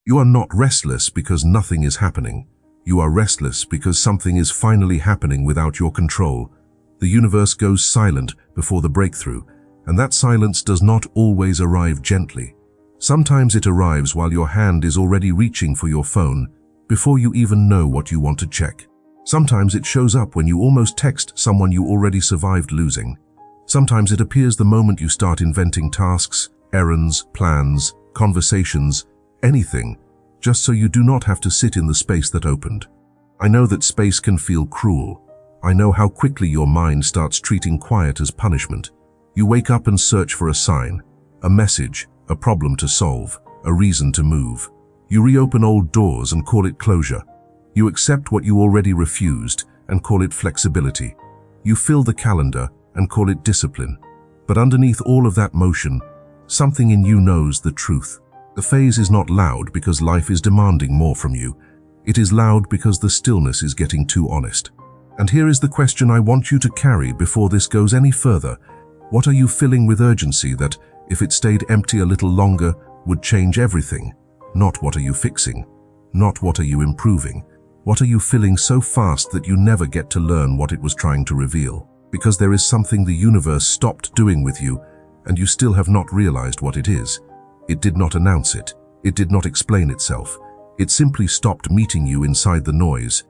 You are not restless because nothing is happening. You are restless because something is finally happening without your control. The universe goes silent before the breakthrough, and that silence does not always arrive gently. Sometimes it arrives while your hand is already reaching for your phone, before you even know what you want to check. Sometimes it shows up when you almost text someone you already survived losing. Sometimes it appears the moment you start inventing tasks, errands, plans, conversations, anything, just so you do not have to sit in the space that opened. I know that space can feel cruel. I know how quickly your mind starts treating quiet as punishment. You wake up and search for a sign, a message, a problem to solve, a reason to move. You reopen old doors and call it closure. You accept what you already refused and call it flexibility. You fill the calendar and call it discipline. But underneath all of that motion, something in you knows the truth. The phase is not loud because life is demanding more from you. It is loud because the stillness is getting too honest. And here is the question I want you to carry before this goes any further. What are you filling with urgency that, if it stayed empty a little longer, would change everything? Not what are you fixing? Not what are you improving? What are you filling so fast that you never get to learn what it was trying to reveal? Because there is something the universe stopped doing with you, and you still have not realized what it is. It did not announce it. It did not explain itself. It simply stopped meeting you inside the noise.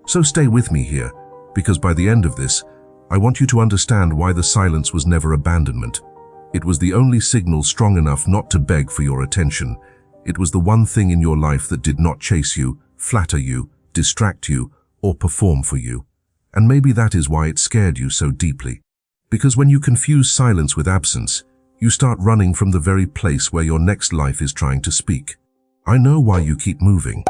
So stay with me here, because by the end of this, I want you to understand why the silence was never abandonment. It was the only signal strong enough not to beg for your attention. It was the one thing in your life that did not chase you, flatter you, distract you, or perform for you. And maybe that is why it scared you so deeply. Because when you confuse silence with absence, you start running from the very place where your next life is trying to speak. I know why you keep moving.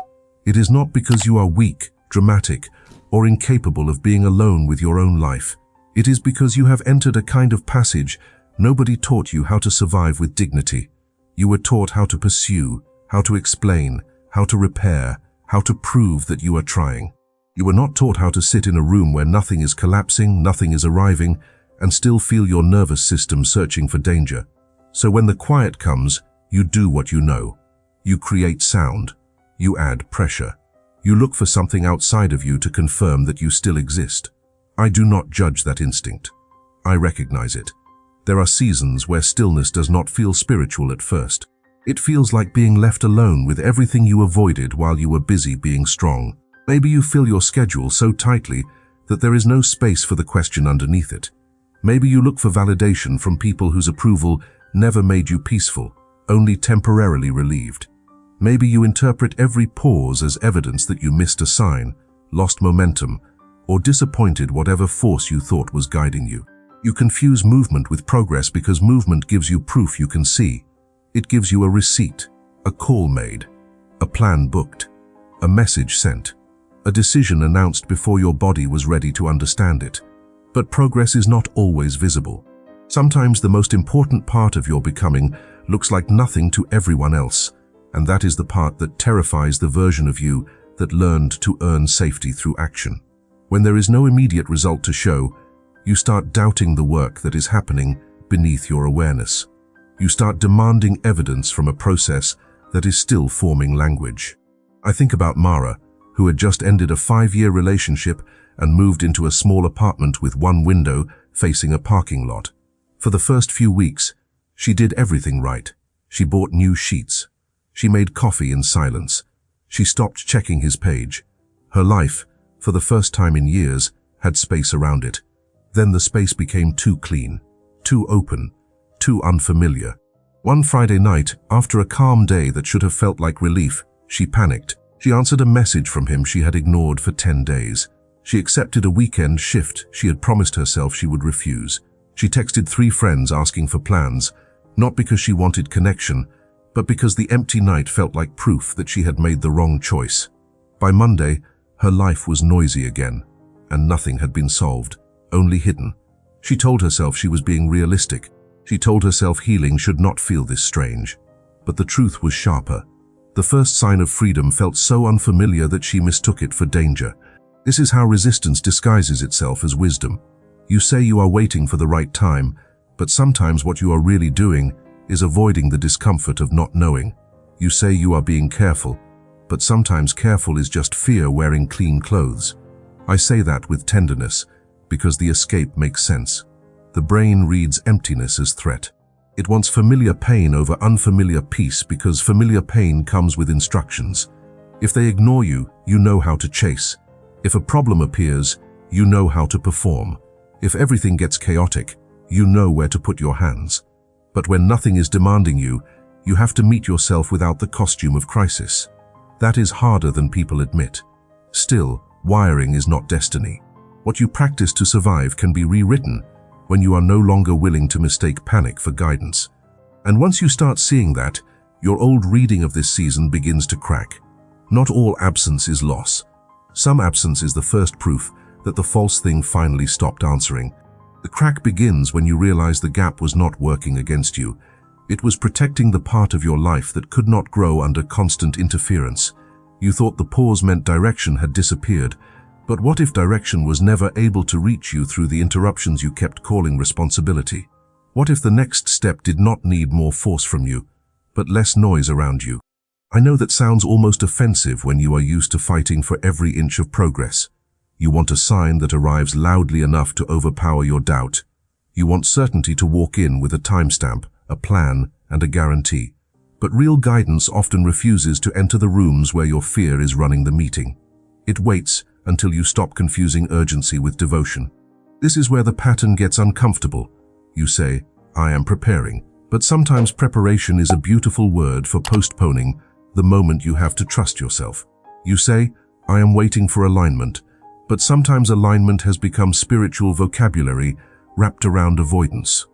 It is not because you are weak, dramatic, or incapable of being alone with your own life. It is because you have entered a kind of passage nobody taught you how to survive with dignity. You were taught how to pursue, how to explain, how to repair, how to prove that you are trying. You were not taught how to sit in a room where nothing is collapsing, nothing is arriving, and still feel your nervous system searching for danger. So when the quiet comes, you do what you know. You create sound. You add pressure. You look for something outside of you to confirm that you still exist. I do not judge that instinct. I recognize it. There are seasons where stillness does not feel spiritual at first. It feels like being left alone with everything you avoided while you were busy being strong. Maybe you fill your schedule so tightly that there is no space for the question underneath it. Maybe you look for validation from people whose approval never made you peaceful, only temporarily relieved. Maybe you interpret every pause as evidence that you missed a sign, lost momentum, or disappointed whatever force you thought was guiding you. You confuse movement with progress because movement gives you proof you can see. It gives you a receipt, a call made, a plan booked, a message sent, a decision announced before your body was ready to understand it. But progress is not always visible. Sometimes the most important part of your becoming looks like nothing to everyone else, and that is the part that terrifies the version of you that learned to earn safety through action. When there is no immediate result to show, you start doubting the work that is happening beneath your awareness. You start demanding evidence from a process that is still forming language. I think about Mara, who had just ended a 5-year relationship and moved into a small apartment with one window facing a parking lot. For the first few weeks, she did everything right. She bought new sheets. She made coffee in silence. She stopped checking his page. Her life, for the first time in years, had space around it. Then the space became too clean, too open, too unfamiliar. One Friday night, after a calm day that should have felt like relief, she panicked. She answered a message from him she had ignored for 10 days. She accepted a weekend shift she had promised herself she would refuse. She texted 3 friends asking for plans, not because she wanted connection, but because the empty night felt like proof that she had made the wrong choice. By Monday, her life was noisy again, and nothing had been solved, only hidden. She told herself she was being realistic. She told herself healing should not feel this strange. But the truth was sharper. The first sign of freedom felt so unfamiliar that she mistook it for danger. This is how resistance disguises itself as wisdom. You say you are waiting for the right time, but sometimes what you are really doing is avoiding the discomfort of not knowing. You say you are being careful, but sometimes careful is just fear wearing clean clothes. I say that with tenderness, because the escape makes sense. The brain reads emptiness as threat. It wants familiar pain over unfamiliar peace because familiar pain comes with instructions. If they ignore you, you know how to chase. If a problem appears, you know how to perform. If everything gets chaotic, you know where to put your hands. But when nothing is demanding you, you have to meet yourself without the costume of crisis. That is harder than people admit. Still, wiring is not destiny. What you practice to survive can be rewritten when you are no longer willing to mistake panic for guidance. And once you start seeing that, your old reading of this season begins to crack. Not all absence is loss. Some absence is the first proof that the false thing finally stopped answering. The crack begins when you realize the gap was not working against you. It was protecting the part of your life that could not grow under constant interference. You thought the pause meant direction had disappeared, but what if direction was never able to reach you through the interruptions you kept calling responsibility? What if the next step did not need more force from you, but less noise around you? I know that sounds almost offensive when you are used to fighting for every inch of progress. You want a sign that arrives loudly enough to overpower your doubt. You want certainty to walk in with a timestamp, a plan, and a guarantee. But real guidance often refuses to enter the rooms where your fear is running the meeting. It waits until you stop confusing urgency with devotion. This is where the pattern gets uncomfortable. You say, I am preparing. But sometimes preparation is a beautiful word for postponing the moment you have to trust yourself. You say, I am waiting for alignment. But sometimes alignment has become spiritual vocabulary wrapped around avoidance.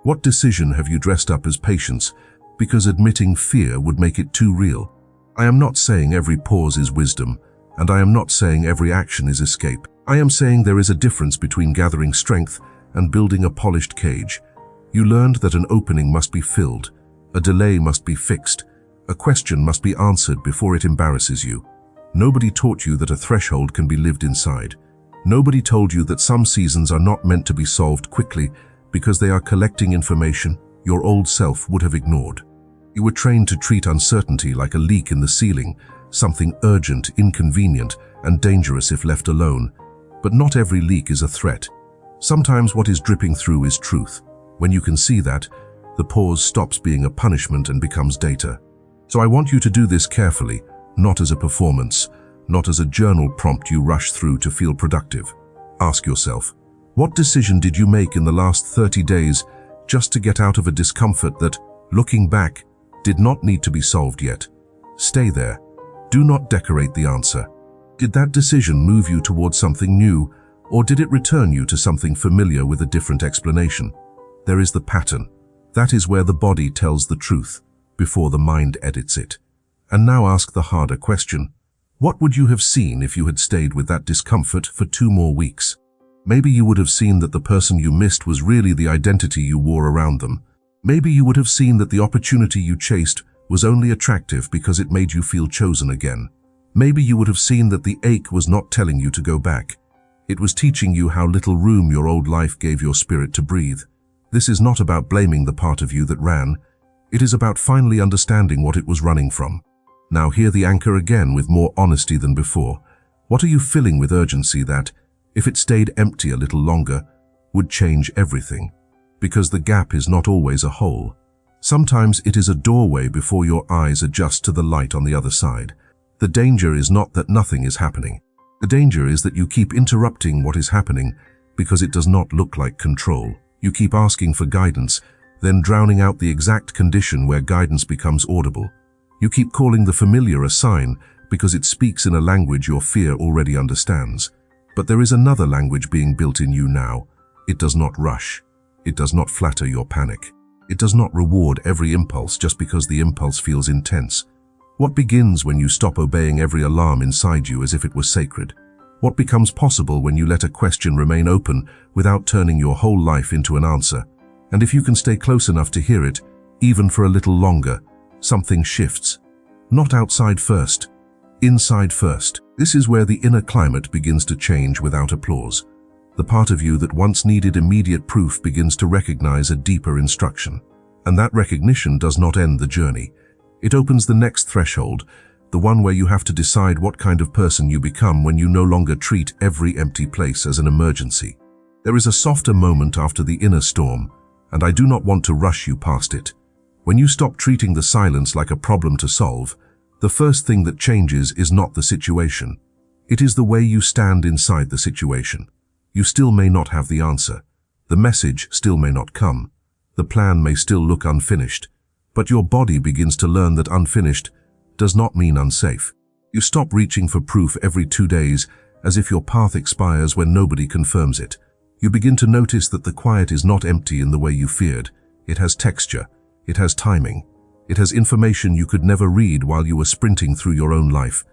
What decision have you dressed up as patience because admitting fear would make it too real? I am not saying every pause is wisdom, and I am not saying every action is escape. I am saying there is a difference between gathering strength and building a polished cage. You learned that an opening must be filled, a delay must be fixed, a question must be answered before it embarrasses you. Nobody taught you that a threshold can be lived inside. Nobody told you that some seasons are not meant to be solved quickly because they are collecting information your old self would have ignored. You were trained to treat uncertainty like a leak in the ceiling, something urgent, inconvenient, and dangerous if left alone. But not every leak is a threat. Sometimes what is dripping through is truth. When you can see that, the pause stops being a punishment and becomes data. So I want you to do this carefully, not as a performance, not as a journal prompt you rush through to feel productive. Ask yourself, what decision did you make in the last 30 days just to get out of a discomfort that, looking back, did not need to be solved yet? Stay there. Do not decorate the answer. Did that decision move you towards something new, or did it return you to something familiar with a different explanation? There is the pattern. That is where the body tells the truth, before the mind edits it. And now ask the harder question. What would you have seen if you had stayed with that discomfort for 2 more weeks? Maybe you would have seen that the person you missed was really the identity you wore around them. Maybe you would have seen that the opportunity you chased was only attractive because it made you feel chosen again. Maybe you would have seen that the ache was not telling you to go back. It was teaching you how little room your old life gave your spirit to breathe. This is not about blaming the part of you that ran. It is about finally understanding what it was running from. Now hear the anchor again with more honesty than before. What are you filling with urgency that, if it stayed empty a little longer, would change everything? Because the gap is not always a hole. Sometimes it is a doorway before your eyes adjust to the light on the other side. The danger is not that nothing is happening. The danger is that you keep interrupting what is happening because it does not look like control. You keep asking for guidance, then drowning out the exact condition where guidance becomes audible. You keep calling the familiar a sign because it speaks in a language your fear already understands. But there is another language being built in you now. It does not rush. It does not flatter your panic. It does not reward every impulse just because the impulse feels intense. What begins when you stop obeying every alarm inside you as if it was sacred? What becomes possible when you let a question remain open without turning your whole life into an answer? And if you can stay close enough to hear it, even for a little longer, something shifts. Not outside first, inside first. This is where the inner climate begins to change without applause. The part of you that once needed immediate proof begins to recognize a deeper instruction. And that recognition does not end the journey. It opens the next threshold, the one where you have to decide what kind of person you become when you no longer treat every empty place as an emergency. There is a softer moment after the inner storm, and I do not want to rush you past it. When you stop treating the silence like a problem to solve, the first thing that changes is not the situation. It is the way you stand inside the situation. You still may not have the answer. The message still may not come. The plan may still look unfinished. But your body begins to learn that unfinished does not mean unsafe. You stop reaching for proof every 2 days as if your path expires when nobody confirms it. You begin to notice that the quiet is not empty in the way you feared. It has texture. It has timing. It has information you could never read while you were sprinting through your own life.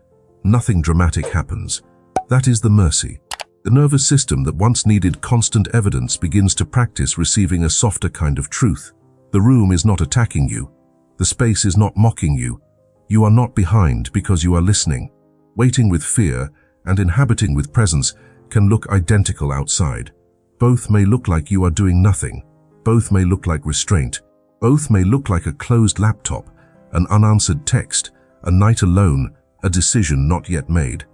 Nothing dramatic happens. That is the mercy. The nervous system that once needed constant evidence begins to practice receiving a softer kind of truth. The room is not attacking you. The space is not mocking you. You are not behind because you are listening. Waiting with fear and inhabiting with presence can look identical outside. Both may look like you are doing nothing. Both may look like restraint. Both may look like a closed laptop, an unanswered text, a night alone, a decision not yet made.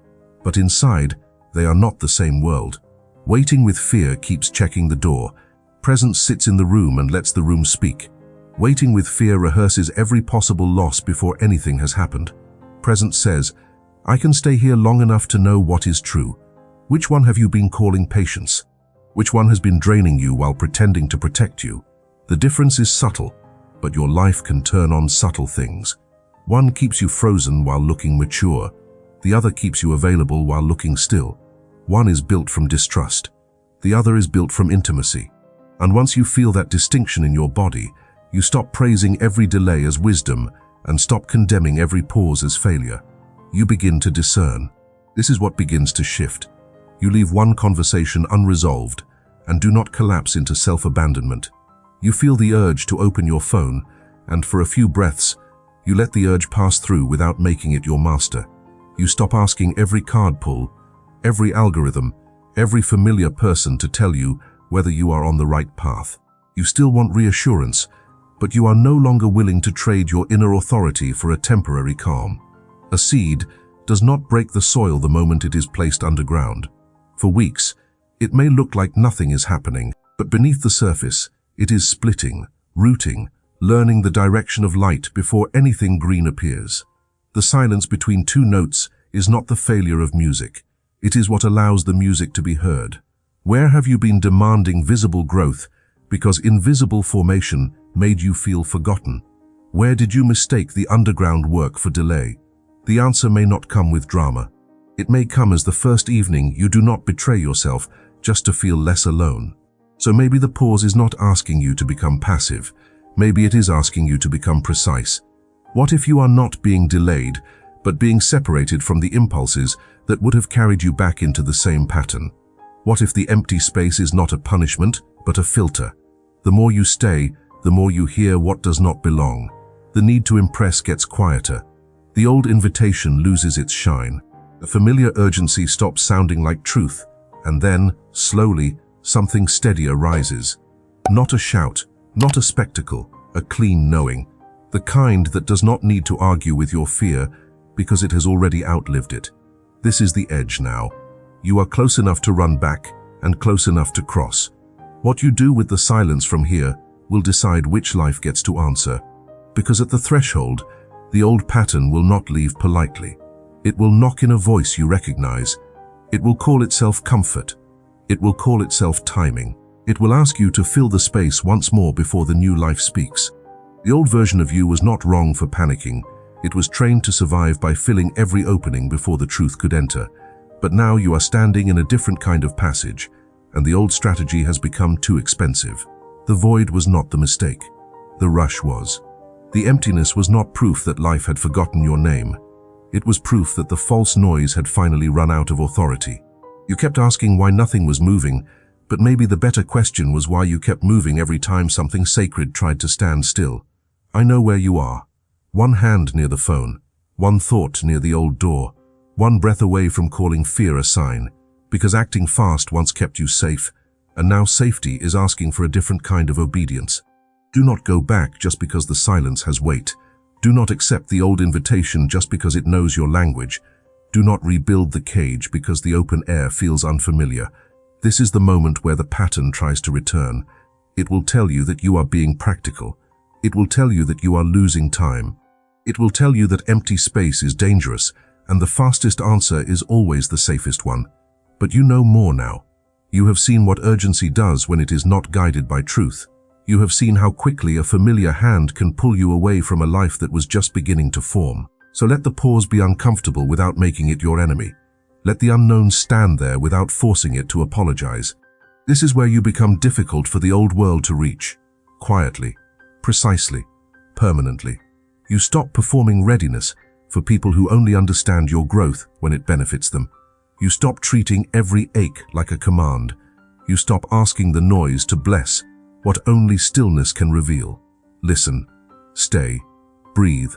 But inside, they are not the same world. Waiting with fear keeps checking the door. Presence sits in the room and lets the room speak. Waiting with fear rehearses every possible loss before anything has happened. Presence says, I can stay here long enough to know what is true. Which one have you been calling patience? Which one has been draining you while pretending to protect you? The difference is subtle, but your life can turn on subtle things. One keeps you frozen while looking mature. The other keeps you available while looking still. One is built from distrust. The other is built from intimacy. And once you feel that distinction in your body, you stop praising every delay as wisdom and stop condemning every pause as failure. You begin to discern. This is what begins to shift. You leave one conversation unresolved and do not collapse into self-abandonment. You feel the urge to open your phone, and for a few breaths, you let the urge pass through without making it your master. You stop asking every card pull, every algorithm, every familiar person to tell you whether you are on the right path. You still want reassurance, but you are no longer willing to trade your inner authority for a temporary calm. A seed does not break the soil the moment it is placed underground. For weeks, it may look like nothing is happening, but beneath the surface, it is splitting, rooting, learning the direction of light before anything green appears. The silence between two notes is not the failure of music. It is what allows the music to be heard. Where have you been demanding visible growth because invisible formation made you feel forgotten? Where did you mistake the underground work for delay? The answer may not come with drama. It may come as the first evening you do not betray yourself just to feel less alone. So maybe the pause is not asking you to become passive. Maybe it is asking you to become precise. What if you are not being delayed, but being separated from the impulses that would have carried you back into the same pattern? What if the empty space is not a punishment, but a filter? The more you stay, the more you hear what does not belong. The need to impress gets quieter. The old invitation loses its shine. The familiar urgency stops sounding like truth, and then, slowly, something steadier rises. Not a shout, not a spectacle, a clean knowing. The kind that does not need to argue with your fear because it has already outlived it. This is the edge now. You are close enough to run back and close enough to cross. What you do with the silence from here will decide which life gets to answer. Because at the threshold, the old pattern will not leave politely. It will knock in a voice you recognize. It will call itself comfort. It will call itself timing. It will ask you to fill the space once more before the new life speaks. The old version of you was not wrong for panicking. It was trained to survive by filling every opening before the truth could enter. But now you are standing in a different kind of passage, and the old strategy has become too expensive. The void was not the mistake. The rush was. The emptiness was not proof that life had forgotten your name. It was proof that the false noise had finally run out of authority. You kept asking why nothing was moving, but maybe the better question was why you kept moving every time something sacred tried to stand still. I know where you are. One hand near the phone, one thought near the old door, one breath away from calling fear a sign, because acting fast once kept you safe, and now safety is asking for a different kind of obedience. Do not go back just because the silence has weight. Do not accept the old invitation just because it knows your language. Do not rebuild the cage because the open air feels unfamiliar. This is the moment where the pattern tries to return. It will tell you that you are being practical. It will tell you that you are losing time. It will tell you that empty space is dangerous, and the fastest answer is always the safest one. But you know more now. You have seen what urgency does when it is not guided by truth. You have seen how quickly a familiar hand can pull you away from a life that was just beginning to form. So let the pause be uncomfortable without making it your enemy. Let the unknown stand there without forcing it to apologize. This is where you become difficult for the old world to reach. Quietly, precisely, permanently. You stop performing readiness for people who only understand your growth when it benefits them. You stop treating every ache like a command. You stop asking the noise to bless what only stillness can reveal. Listen, stay, breathe.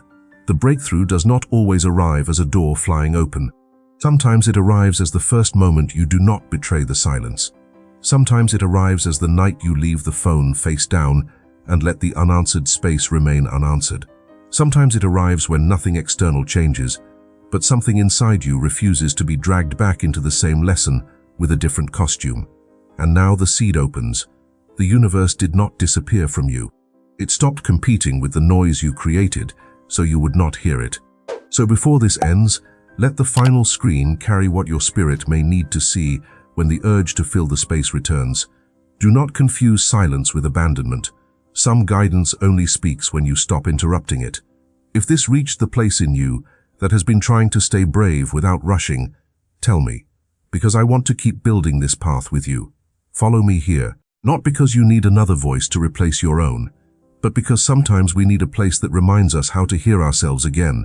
The breakthrough does not always arrive as a door flying open. Sometimes it arrives as the first moment you do not betray the silence. Sometimes it arrives as the night you leave the phone face down and let the unanswered space remain unanswered. Sometimes it arrives when nothing external changes, but something inside you refuses to be dragged back into the same lesson with a different costume. And now the seed opens. The universe did not disappear from you. It stopped competing with the noise you created, so you would not hear it. So before this ends, let the final screen carry what your spirit may need to see when the urge to fill the space returns. Do not confuse silence with abandonment. Some guidance only speaks when you stop interrupting it. If this reached the place in you that has been trying to stay brave without rushing, tell me, because I want to keep building this path with you. Follow me here, not because you need another voice to replace your own, but because sometimes we need a place that reminds us how to hear ourselves again.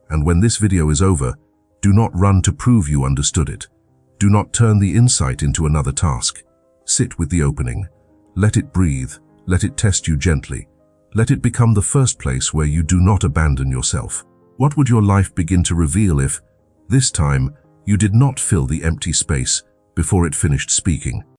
And when this video is over, do not run to prove you understood it. Do not turn the insight into another task. Sit with the opening. Let it breathe. Let it test you gently. Let it become the first place where you do not abandon yourself. What would your life begin to reveal if, this time, you did not fill the empty space before it finished speaking?